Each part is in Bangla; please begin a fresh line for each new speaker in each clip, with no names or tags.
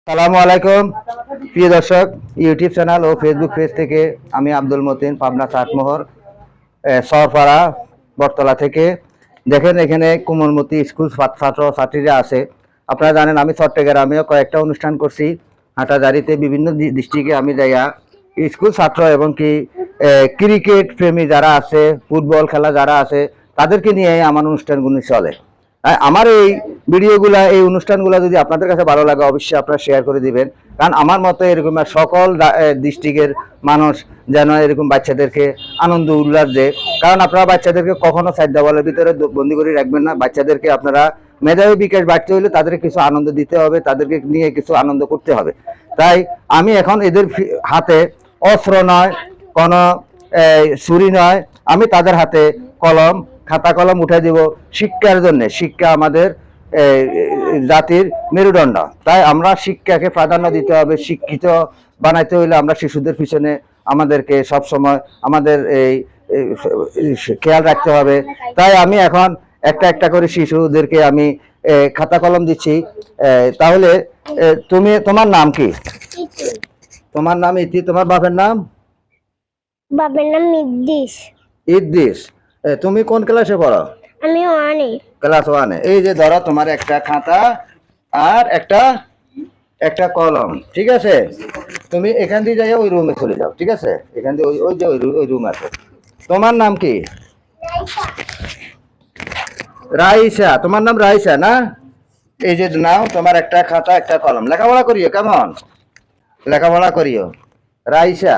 সালামু আলাইকুম প্রিয় দর্শক, ইউটিউব চ্যানেল ও ফেসবুক পেজ থেকে আমি আব্দুল মতিন, পাবনা চাটমোহর সরপাড়া বটতলা থেকে। দেখেন এখানে কোমলমতি স্কুল ছাত্র ছাত্রীরা আছে। আপনারা জানেন আমি চট্টগ্রামেও কয়েকটা অনুষ্ঠান করছি। হাটাজারিতে বিভিন্ন ডিস্ট্রিক্টে আমি যাইয়া স্কুল ছাত্র এবং কি ক্রিকেট প্রেমী যারা আছে, ফুটবল খেলা যারা আছে, তাদেরকে নিয়ে আমার অনুষ্ঠানগুলি চলে। আমার এই ভিডিওগুলা, এই অনুষ্ঠানগুলা যদি আপনাদের কাছে ভালো লাগে অবশ্যই আপনারা শেয়ার করে দিবেন। কারণ আমার মতো এরকম সকল ডিস্ট্রিক্টের মানুষ যেন এরকম বাচ্চাদেরকে আনন্দ উল্লাস দেয়। কারণ আপনারা বাচ্চাদেরকে কখনো সাইড দেওয়ালের ভিতরে বন্দি করে রাখবেন না। বাচ্চাদেরকে আপনারা মেধাবী বিকাশ বাড়তে হলে তাদেরকে কিছু আনন্দ দিতে হবে, তাদেরকে নিয়ে কিছু আনন্দ করতে হবে। তাই আমি এখন এদের হাতে অস্ত্র নয়, কোনো ছুরি নয়, আমি তাদের হাতে কলম খাতা কলম উঠে দিব শিক্ষার জন্য। শিক্ষা আমাদের জাতির মেরুদণ্ড। তাই আমরা শিক্ষাকে প্রাধান্য দিতে হবে। শিক্ষিত বানাইতে হইলে আমরা শিশুদের পিছনে আমাদেরকে সব সময় আমাদের এই খেয়াল রাখতে হবে। তাই আমি এখন একটা একটা করে শিশুদেরকে আমি খাতা কলম দিচ্ছি। তাহলে তোমার নাম কি? তোমার নাম ইতি। তোমার বাপের নাম?
বাবার নাম ইদ্দিস।
ইদ্দিস। তুমি কোন ক্লাসে পড়ো?
আমি ওয়ানে।
ক্লাস ওয়ানে। এই যে ধরো তোমার একটা খাতা আর একটা কলম, ঠিক আছে? তুমি এখান দিয়ে যাই ওই রুমে চলে যাও, ঠিক আছে? এখান দিয়ে ওই যে ওই রুম আছে। তোমার নাম কি? রাইসা। তোমার নাম রাইসা না? এই যে নাও তোমার একটা খাতা একটা কলম, লেখাপড়া করিও। কেমন লেখাপড়া করিও রাইসা?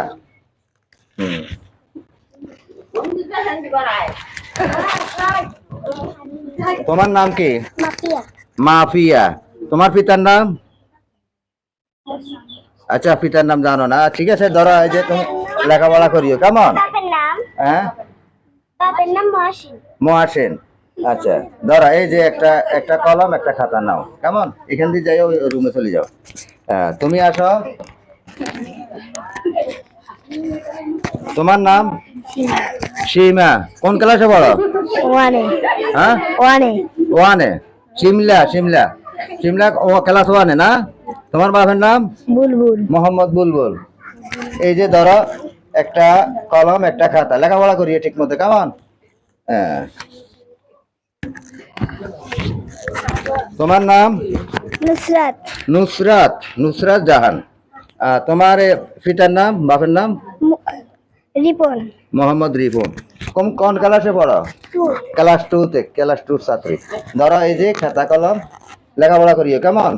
তোমার নাম কি?
মাফিয়া।
মাফিয়া। তোমার পিতার নাম? আচ্ছা, পিতার নাম জানো না, ঠিক আছে। ধরো এই যে তুমি লেখাপড়া করিও। কেমন?
বাবার নাম?
হ্যাঁ,
বাবার নাম মহসিন।
মহাসেন। আচ্ছা, ধরো এই যে একটা কলম একটা খাতা নাও। কেমন? এখান দিয়ে যাই ওই রুমে চলে যাও। হ্যাঁ, তুমি আসো। তোমার নাম? সীমা। কোন ক্লাসে পড়ো?
ওয়ানে।
হ্যাঁ,
ওয়ানে।
ওয়ানে। শিমলা ও ক্লাস ওয়ানে না? তোমার বাবার নাম?
বুলবুল।
মোহাম্মদ বুলবুল। এই যে ধরো একটা কলম একটা খাতা, লেখাপড়া করিয়ে ঠিক মতো। কেমন? হ্যাঁ। তোমার নাম?
নুসরাত।
নুসরাত জাহান। তোমার পিতার নাম বাপের নাম?
রিপন।
মোহাম্মদ রিপন। কোন ক্লাসে পড়ো? ক্লাস টুতে। ক্লাস টুর ছাত্রী। ধরো এই যে খাতা কলম, লেখাপড়া করিও। কেমন?